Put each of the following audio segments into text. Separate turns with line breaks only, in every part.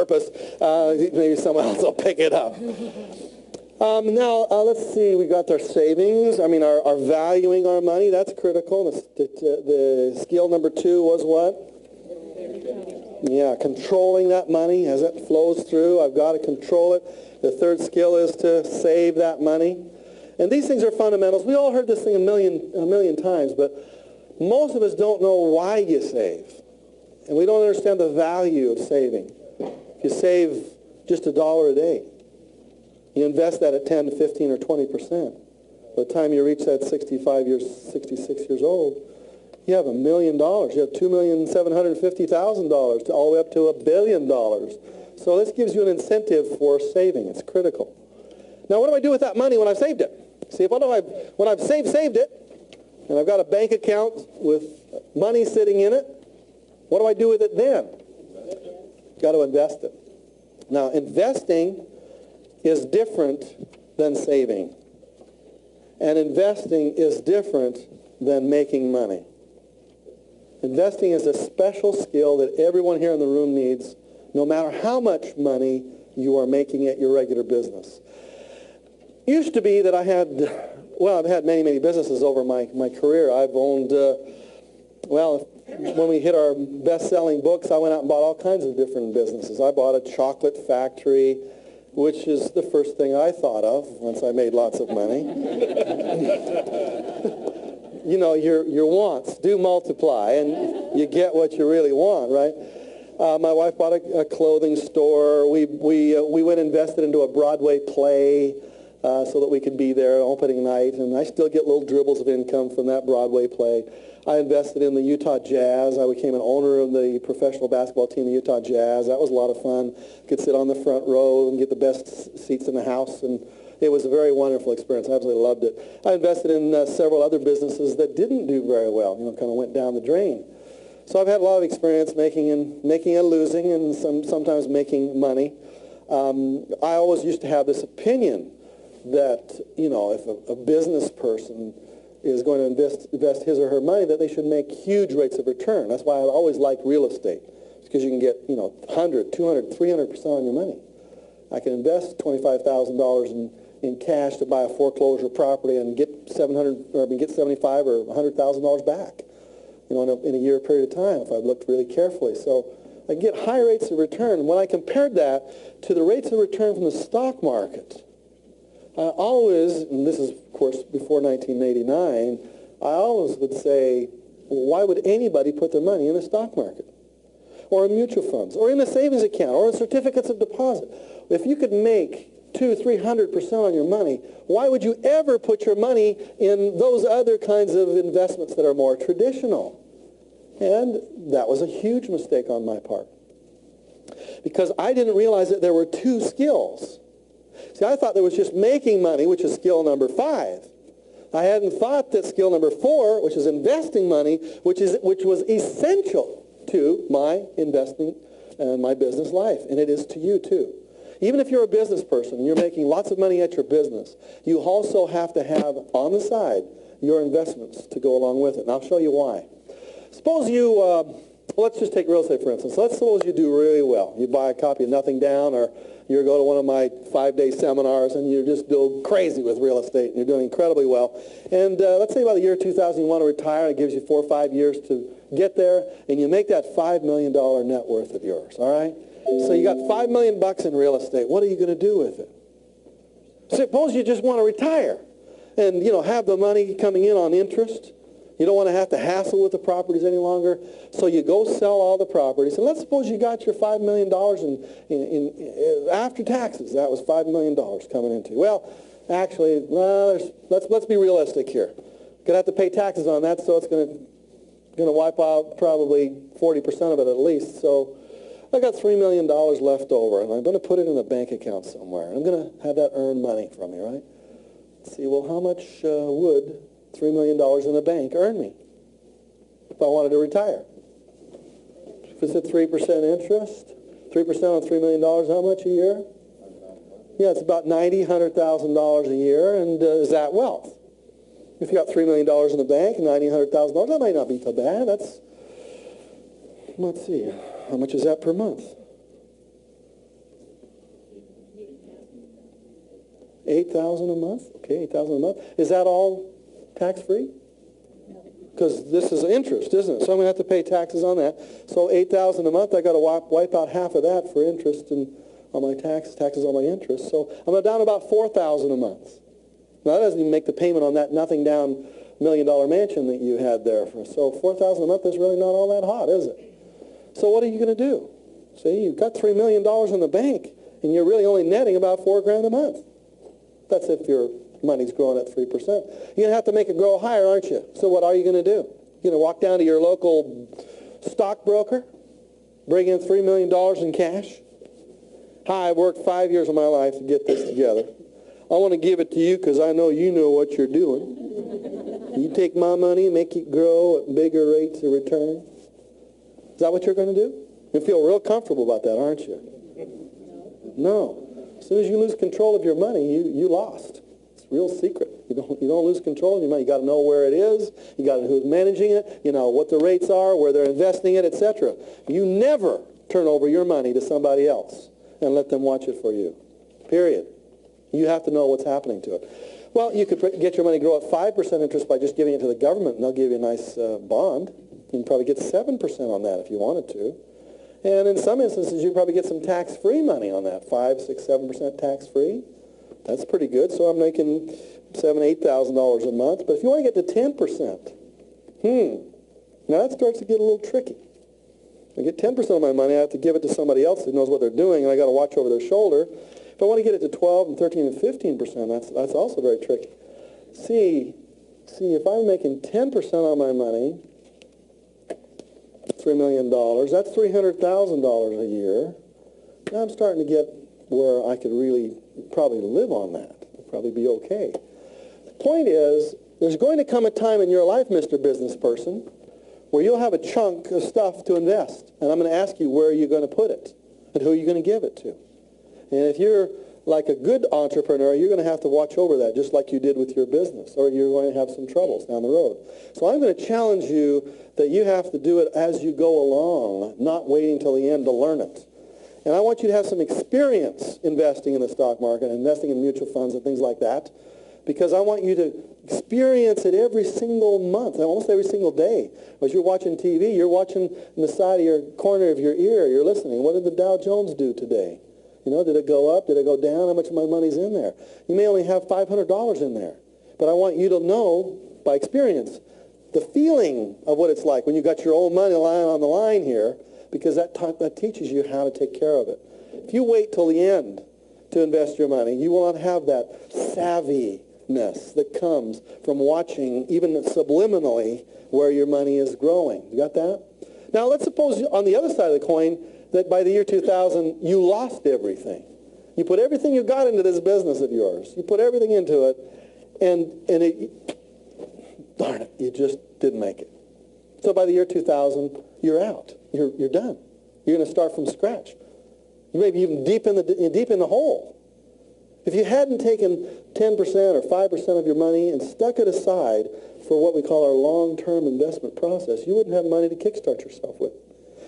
purpose. Maybe someone else will pick it up. Now, let's see. We got our savings. I mean, our valuing our money. That's critical. The skill number 2 was what? Yeah, controlling that money as it flows through. I've got to control it. The third skill is to save that money. And these things are fundamentals. We all heard this thing a million times, but most of us don't know why you save. And we don't understand the value of saving. If you save just $1 a day, you invest that at 10 to 15 or 20%. By the time you reach that 66 years old, you have $1 million. You have $2,750,000 all the way up to $1 billion. So this gives you an incentive for saving. It's critical. Now, what do I do with that money when I've saved it? See, when I've saved it, and I've got a bank account with money sitting in it, what do I do with it then? Got to invest it. Now, investing is different than saving. And investing is different than making money. Investing is a special skill that everyone here in the room needs, no matter how much money you are making at your regular business. It used to be that I've had many businesses over my career. I've owned, when we hit our best-selling books, I went out and bought all kinds of different businesses. I bought a chocolate factory, which is the first thing I thought of once I made lots of money. You know, your wants do multiply, and you get what you really want, right? My wife bought a clothing store. We went and invested into a Broadway play so that we could be there opening night, and I still get little dribbles of income from that Broadway play. I invested in the Utah Jazz. I became an owner of the professional basketball team, the Utah Jazz. That was a lot of fun. Could sit on the front row and get the best seats in the house, and it was a very wonderful experience. I absolutely loved it. I invested in several other businesses that didn't do very well, kind of went down the drain. So I've had a lot of experience making and losing, and sometimes making money. I always used to have this opinion that, if a business person is going to invest his or her money, that they should make huge rates of return. That's why I always liked real estate, because you can get 100, 200, 300% on your money. I can invest $25,000 in cash to buy a foreclosure property and get $75,000 or $100,000 back, in a year period of time if I've looked really carefully. So I get high rates of return. When I compared that to the rates of return from the stock market, I always, and this is, of course, before 1989, I always would say, why would anybody put their money in the stock market? Or in mutual funds, or in a savings account, or in certificates of deposit? If you could make 200-300% on your money, why would you ever put your money in those other kinds of investments that are more traditional? And that was a huge mistake on my part, because I didn't realize that there were two skills. See, I thought there was just making money, which is skill number 5. I hadn't thought that skill number 4, which is investing money, which was essential to my investing and my business life, and it is to you too. Even if you're a business person and you're making lots of money at your business, you also have to have on the side your investments to go along with it, and I'll show you why. Suppose you, let's just take real estate for instance. Let's suppose you do really well. You buy a copy of Nothing Down, or you go to one of my 5-day seminars and you just go crazy with real estate and you're doing incredibly well. And let's say by the year 2000 you want to retire. It gives you 4 or 5 years to get there, and you make that $5 million net worth of yours, all right? So you got $5 million in real estate. What are you going to do with it? Suppose you just want to retire and, have the money coming in on interest. You don't want to have to hassle with the properties any longer. So you go sell all the properties. And let's suppose you got your $5 million in after taxes. That was $5 million coming into. Well, actually, let's be realistic here. Going to have to pay taxes on that, so it's going to wipe out probably 40% of it at least. So I got $3 million left over, and I'm going to put it in a bank account somewhere. I'm going to have that earn money from me, right? Let's see, well, how much would $3 million in the bank earn me if I wanted to retire? If it's at 3% interest, 3% on $3 million, how much a year? Yeah, it's about $100,000 a year, and is that wealth? If you got $3 million in the bank, $100,000, that might not be so bad. Let's see, how much is that per month? $8,000 a month? Okay, $8,000 a month. Is that all tax-free? Because this is interest, isn't it? So I'm going to have to pay taxes on that. So $8,000 a month, I got to wipe out half of that for interest and on my taxes on my interest. So I'm down about $4,000 a month. Now that doesn't even make the payment on that nothing down $1 million mansion that you had there. So $4,000 a month is really not all that hot, is it? So what are you going to do? See, you've got $3 million in the bank, and you're really only netting about $4,000 a month. That's if your money's growing at 3%. You're going to have to make it grow higher, aren't you? So what are you going to do? You're going to walk down to your local stockbroker, bring in $3 million in cash. Hi, I've worked 5 years of my life to get this together. I want to give it to you because I know you know what you're doing. You take my money and make it grow at bigger rates of return. Is that what you're going to do? You feel real comfortable about that, aren't you? No. As soon as you lose control of your money, you lost. It's a real secret. You don't lose control of your money. You got to know where it is. You got to know who's managing it. You know what the rates are, where they're investing it, etc. You never turn over your money to somebody else and let them watch it for you. Period. You have to know what's happening to it. Well, you could get your money grow at 5% interest by just giving it to the government, and they'll give you a nice bond. You can probably get 7% on that if you wanted to. And in some instances, you probably get some tax-free money on that, 5, 6, 7% tax-free. That's pretty good. So I'm making $7,000, $8,000 a month. But if you want to get to 10%, now that starts to get a little tricky. I get 10% of my money, I have to give it to somebody else who knows what they're doing, and I got to watch over their shoulder. If I want to get it to 12 and 13 and 15%, that's also very tricky. See, if I'm making 10% on my money, $3 million, that's $300,000 a year. Now I'm starting to get where I could really probably live on that. It'd probably be okay. The point is, there's going to come a time in your life, Mr. Business Person, where you'll have a chunk of stuff to invest. And I'm going to ask you where you're going to put it and who you're going to give it to. And if you're like a good entrepreneur, you're going to have to watch over that, just like you did with your business, or you're going to have some troubles down the road. So I'm going to challenge you that you have to do it as you go along, not waiting till the end to learn it. And I want you to have some experience investing in the stock market, investing in mutual funds and things like that, because I want you to experience it every single month, almost every single day. As you're watching TV, you're watching in the side of your corner of your ear, you're listening. What did the Dow Jones do today? You know, did it go up? Did it go down? How much of my money's in there? You may only have $500 in there. But I want you to know, by experience, the feeling of what it's like when you got your own money lying on the line here, because that teaches you how to take care of it. If you wait till the end to invest your money, you will not have that savviness that comes from watching, even subliminally, where your money is growing. You got that? Now, let's suppose on the other side of the coin that by the year 2000, you lost everything. You put everything you got into this business of yours. You put everything into it, and darn it, you just didn't make it. So by the year 2000, you're out. You're done. You're going to start from scratch. You may be even deep in the hole. If you hadn't taken 10% or 5% of your money and stuck it aside for what we call our long-term investment process, you wouldn't have money to kickstart yourself with.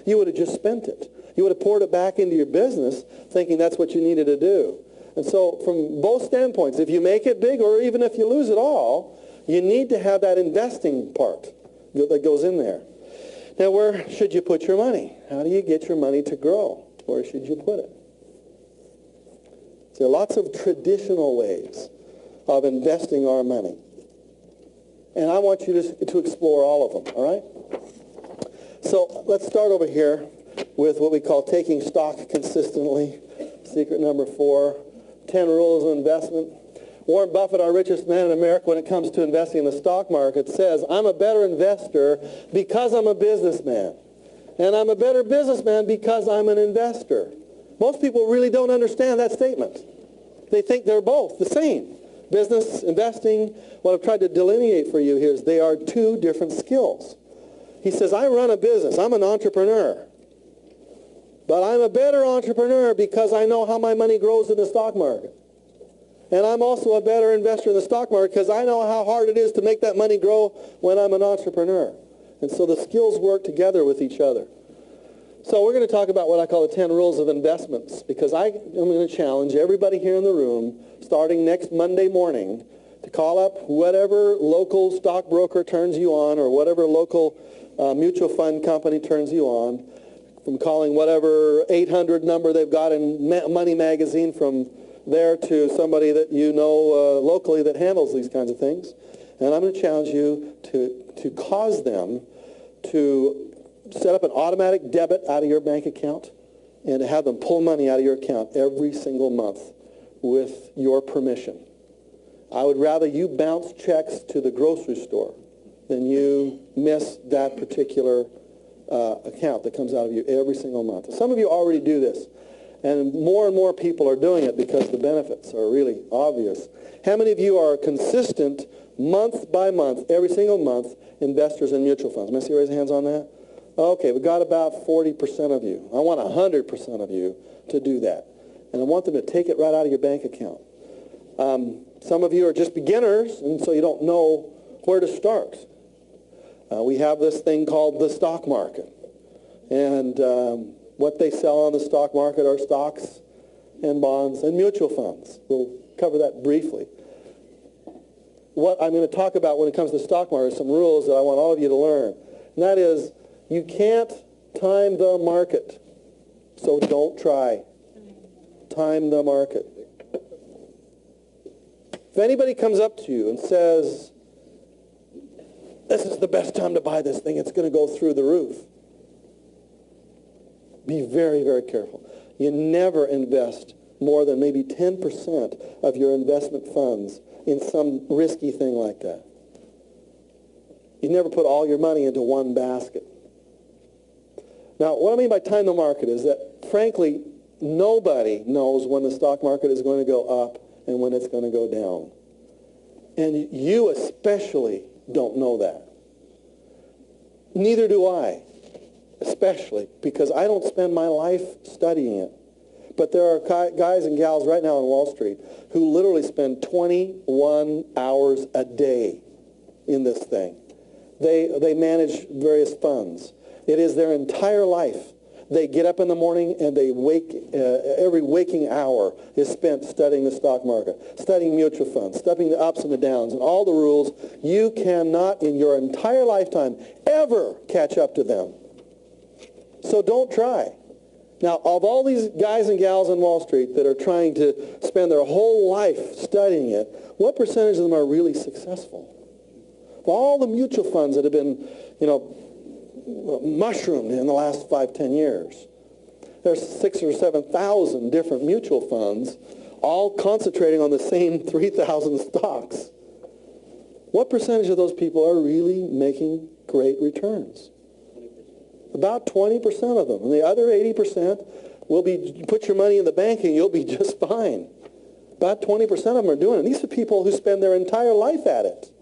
You would have just spent it. You would have poured it back into your business thinking that's what you needed to do. And so from both standpoints, if you make it big or even if you lose it all, you need to have that investing part that goes in there. Now, where should you put your money? How do you get your money to grow? Where should you put it? There are lots of traditional ways of investing our money. And I want you to explore all of them, all right? So let's start over here with what we call taking stock consistently. Secret number 4, 10 rules of investment. Warren Buffett, our richest man in America when it comes to investing in the stock market, says, I'm a better investor because I'm a businessman. And I'm a better businessman because I'm an investor. Most people really don't understand that statement. They think they're both the same. Business, investing, what I've tried to delineate for you here is they are two different skills. He says, I run a business. I'm an entrepreneur. But I'm a better entrepreneur because I know how my money grows in the stock market. And I'm also a better investor in the stock market because I know how hard it is to make that money grow when I'm an entrepreneur. And so the skills work together with each other. So we're going to talk about what I call the 10 rules of investments, because I am going to challenge everybody here in the room, starting next Monday morning, to call up whatever local stockbroker turns you on, or whatever local mutual fund company turns you on, from calling whatever 800 number they've got in Money Magazine, from there to somebody that you know locally that handles these kinds of things. And I'm going to challenge you to cause them to set up an automatic debit out of your bank account and to have them pull money out of your account every single month with your permission. I would rather you bounce checks to the grocery store than you miss that particular account that comes out of you every single month. Some of you already do this, and more people are doing it because the benefits are really obvious. How many of you are consistent month by month, every single month, investors in mutual funds? May I see raise hands on that? Okay, we've got about 40% of you. I want 100% of you to do that. And I want them to take it right out of your bank account. Some of you are just beginners, and so you don't know where to start. We have this thing called the stock market. And what they sell on the stock market are stocks and bonds and mutual funds. We'll cover that briefly. What I'm going to talk about when it comes to the stock market are some rules that I want all of you to learn. And that is, you can't time the market, so don't try. Time the market. If anybody comes up to you and says, this is the best time to buy this thing, it's going to go through the roof, be very, very careful. You never invest more than maybe 10% of your investment funds in some risky thing like that. You never put all your money into one basket. Now, what I mean by time the market is that, frankly, nobody knows when the stock market is going to go up and when it's going to go down. And you especially don't know that. Neither do I, especially, because I don't spend my life studying it. But there are guys and gals right now on Wall Street who literally spend 21 hours a day in this thing. They manage various funds. It is their entire life. They get up in the morning and they every waking hour is spent studying the stock market, studying mutual funds, studying the ups and the downs and all the rules. You cannot in your entire lifetime ever catch up to them. So don't try. Now, of all these guys and gals on Wall Street that are trying to spend their whole life studying it, what percentage of them are really successful? Of all the mutual funds that have been, mushroomed in the last 5-10 years. There's 6,000 or 7,000 different mutual funds, all concentrating on the same 3,000 stocks. What percentage of those people are really making great returns? About 20% of them. And the other 80% will be, put your money in the bank and you'll be just fine. About 20% of them are doing it. These are people who spend their entire life at it.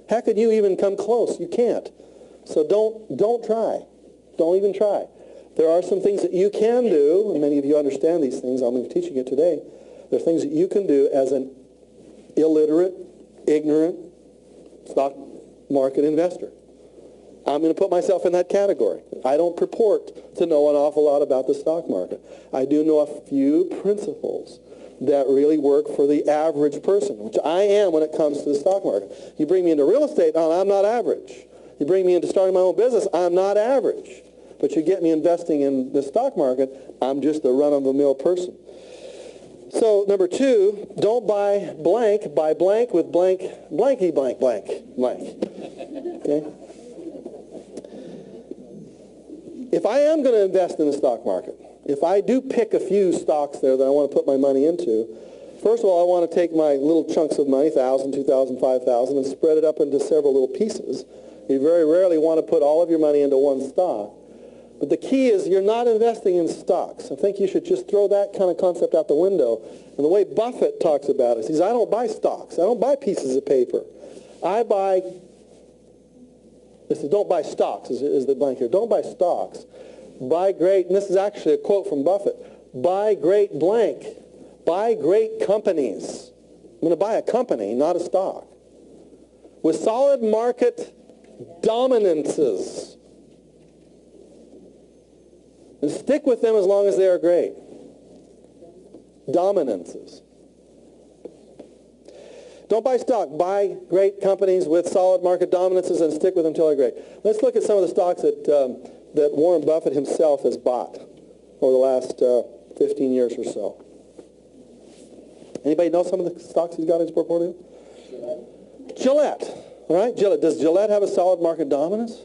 How could you even come close? You can't. So don't try. Don't even try. There are some things that you can do, and many of you understand these things. I'm going to be teaching it today. There are things that you can do as an illiterate, ignorant stock market investor. I'm going to put myself in that category. I don't purport to know an awful lot about the stock market. I do know a few principles that really work for the average person, which I am when it comes to the stock market. You bring me into real estate, I'm not average. You bring me into starting my own business, I'm not average. But you get me investing in the stock market, I'm just a run-of-the-mill person. So, number 2, don't buy blank with blank, blanky blank, blank. Okay? If I am going to invest in the stock market, if I do pick a few stocks there that I want to put my money into, first of all, I want to take my little chunks of money, 1,000, 2,000, 5,000, and spread it up into several little pieces. You very rarely want to put all of your money into one stock. But the key is you're not investing in stocks. I think you should just throw that kind of concept out the window. And the way Buffett talks about it, he says, I don't buy stocks. I don't buy pieces of paper. I buy, this is don't buy stocks, is the blank here. Don't buy stocks. Buy great, and this is actually a quote from Buffett, buy great blank. Buy great companies. I'm going to buy a company, not a stock. With solid market dominances. And stick with them as long as they are great. Dominances. Don't buy stock. Buy great companies with solid market dominances and stick with them until they're great. Let's look at some of the stocks that Warren Buffett himself has bought over the last 15 years or so. Anybody know some of the stocks he's got in his portfolio? Gillette. All right, Gillette. Does Gillette have a solid market dominance?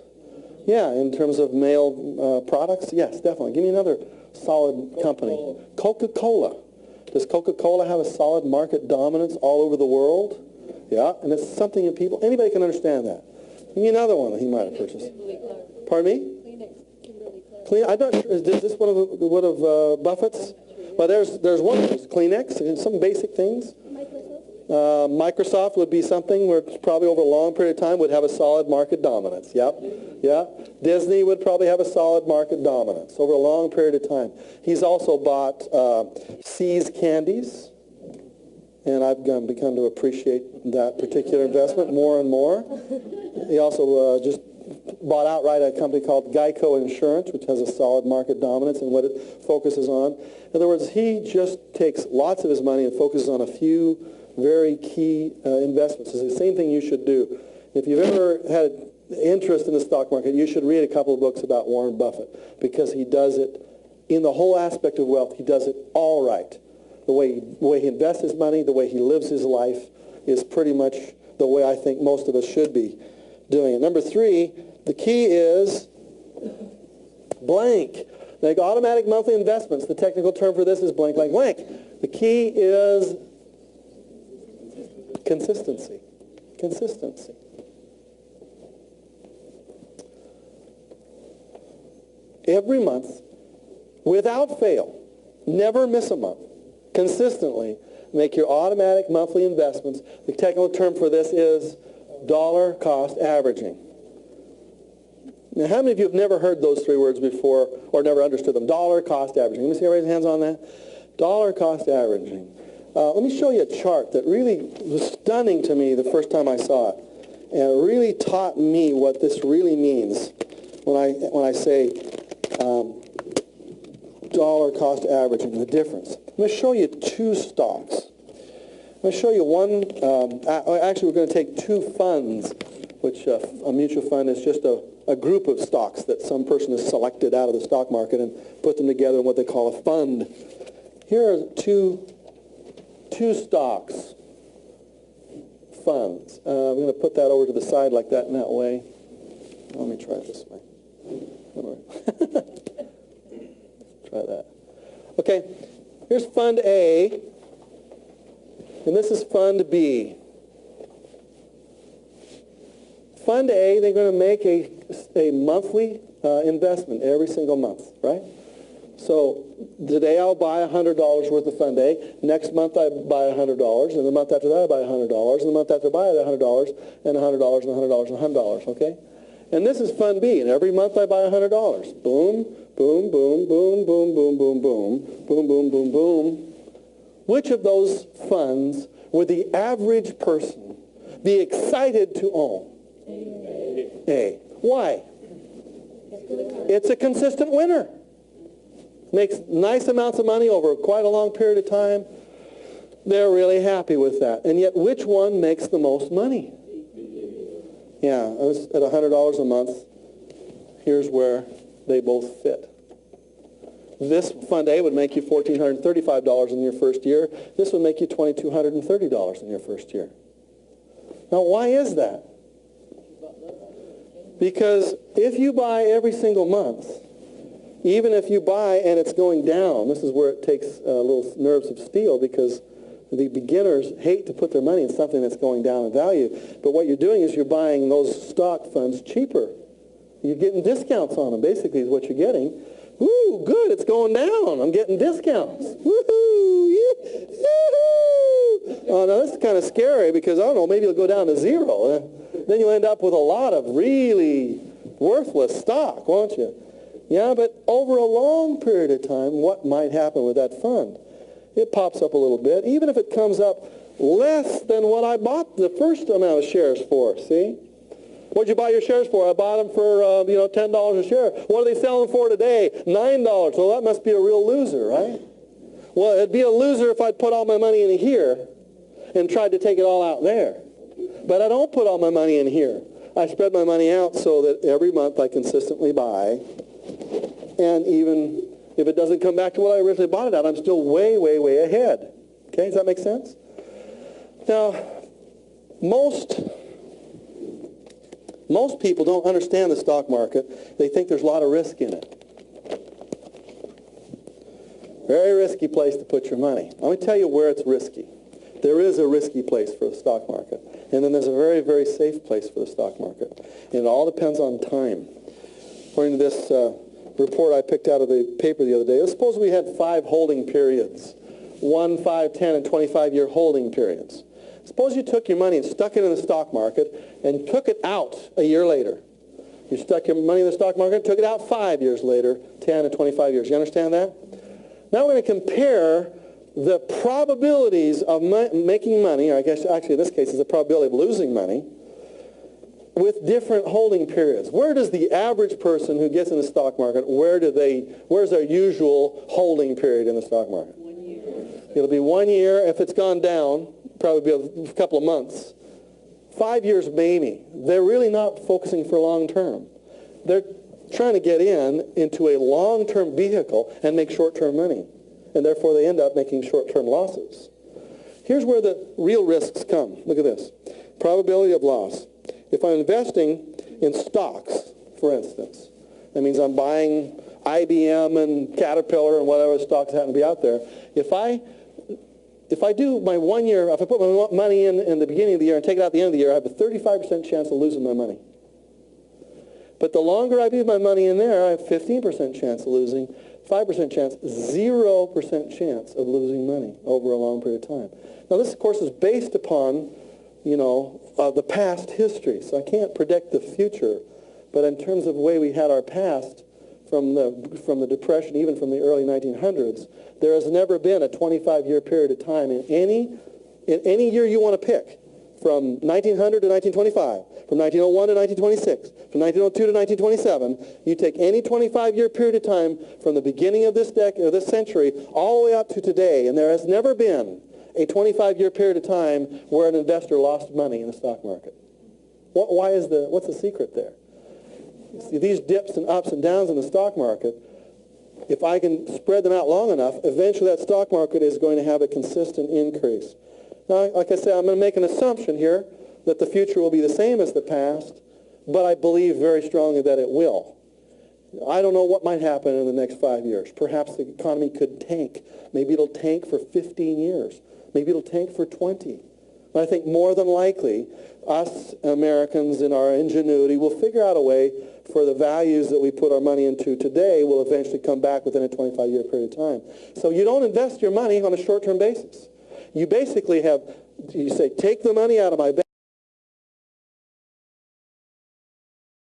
Yeah, in terms of male products? Yes, definitely. Give me another solid company. Coca-Cola. Does Coca-Cola have a solid market dominance all over the world? Yeah, and it's something that anybody can understand that. Give me another one that he might have purchased. Pardon me? I'm not sure. Is this one of Buffett's? Well, there's one. There's Kleenex and some basic things. Microsoft would be something where it's probably over a long period of time would have a solid market dominance. Yep. Yeah. Disney would probably have a solid market dominance over a long period of time. He's also bought See's candies, and I've begun to appreciate that particular investment more and more. He also just bought outright a company called Geico Insurance, which has a solid market dominance in what it focuses on. In other words, he just takes lots of his money and focuses on a few very key investments. It's the same thing you should do. If you've ever had interest in the stock market, you should read a couple of books about Warren Buffett, because he does it in the whole aspect of wealth. He does it all right. The way he invests his money, the way he lives his life is pretty much the way I think most of us should be doing it. Number 3, the key is blank. Like automatic monthly investments, the technical term for this is blank, blank, blank. The key is consistency. Consistency. Every month, without fail, never miss a month, consistently make your automatic monthly investments. The technical term for this is dollar cost averaging. Now, how many of you have never heard those 3 words before or never understood them? Dollar cost averaging. Let me see everybody's hands on that. Dollar cost averaging. Let me show you a chart that really was stunning to me the first time I saw it. And it really taught me what this really means when I say dollar cost averaging, the difference. I'm going to show you 2 stocks. I'm going to show you one. Actually, we're going to take 2 funds, which a mutual fund is just a group of stocks that some person has selected out of the stock market and put them together in what they call a fund. Here are two stocks, funds. I'm going to put that over to the side like that in that way. Let me try it this way. Try that. Okay, here's Fund A, and this is Fund B. Fund A, they're going to make a monthly investment every single month, right? So today I'll buy $100 worth of Fund A. Next month I buy $100, and the month after that I buy $100, and the month after I buy $100, and $100, and $100, and $100, okay? And this is Fund B, and every month I buy $100. Boom, boom, boom, boom, boom, boom, boom, boom, boom, boom, boom, boom. Which of those funds would the average person be excited to own? A. Why? It's a consistent winner. Makes nice amounts of money over quite a long period of time. They're really happy with that. And yet, which one makes the most money? Yeah, I was at $100 a month. Here's where they both fit. This Fund A would make you $1,435 in your first year. This would make you $2,230 in your first year. Now, why is that? Because if you buy every single month, even if you buy and it's going down, this is where it takes little nerves of steel, because the beginners hate to put their money in something that's going down in value. But what you're doing is you're buying those stock funds cheaper. You're getting discounts on them, basically, is what you're getting. Woo, good, it's going down. I'm getting discounts. Woohoo! Yee-hoo! Oh, now this is kind of scary, because, I don't know, maybe it'll go down to 0. Then you'll end up with a lot of really worthless stock, won't you? Yeah, but over a long period of time, what might happen with that fund? It pops up a little bit, even if it comes up less than what I bought the first amount of shares for, see? What'd you buy your shares for? I bought them for, $10 a share. What are they selling for today? $9. Well, that must be a real loser, right? Well, it'd be a loser if I'd put all my money in here and tried to take it all out there. But I don't put all my money in here. I spread my money out so that every month I consistently buy. And even if it doesn't come back to what I originally bought it at, I'm still way, way, way ahead. Okay, does that make sense? Now, most people don't understand the stock market. They think there's a lot of risk in it. Very risky place to put your money. Let me tell you where it's risky. There is a risky place for the stock market. And then there's a very, very safe place for the stock market. And it all depends on time. According to this report I picked out of the paper the other day, let's suppose we had 5 holding periods. 1, 5, 10, and 25-year holding periods. Suppose you took your money and stuck it in the stock market and took it out a year later. You stuck your money in the stock market and took it out 5 years later, 10 and 25 years. You understand that? Now we're going to compare the probabilities of making money, or I guess actually in this case it's the probability of losing money, with different holding periods. Where does the average person who gets in the stock market, where's their usual holding period in the stock market?
1 year.
It'll be 1 year. If it's gone down, probably be a couple of months. 5 years maybe. They're really not focusing for long term. They're trying to get into a long-term vehicle and make short-term money. And therefore they end up making short-term losses. Here's where the real risks come. Look at this. Probability of loss. If I'm investing in stocks, for instance, that means I'm buying IBM and Caterpillar and whatever stocks happen to be out there. If I do my 1 year, if I put my money in the beginning of the year and take it out at the end of the year, I have a 35% chance of losing my money. But the longer I leave my money in there, I have 15% chance of losing, 5% chance, 0% chance of losing money over a long period of time. Now this, of course, is based upon, the past history. So I can't predict the future. But in terms of the way we had our past from the Depression, even from the early 1900s, there has never been a 25-year period of time in any year you want to pick, from 1900 to 1925, from 1901 to 1926, from 1902 to 1927. You take any 25-year period of time from the beginning of this decade or this century all the way up to today, and there has never been a 25-year period of time where an investor lost money in the stock market. What's the secret there? See, these dips and ups and downs in the stock market, if I can spread them out long enough, eventually that stock market is going to have a consistent increase. Now, like I said, I'm going to make an assumption here that the future will be the same as the past, but I believe very strongly that it will. I don't know what might happen in the next 5 years. Perhaps the economy could tank. Maybe it'll tank for 15 years. Maybe it'll tank for 20. But I think more than likely, us Americans in our ingenuity will figure out a way for the values that we put our money into today will eventually come back within a 25-year period of time. So you don't invest your money on a short-term basis. You basically you say, take the money out of my bank.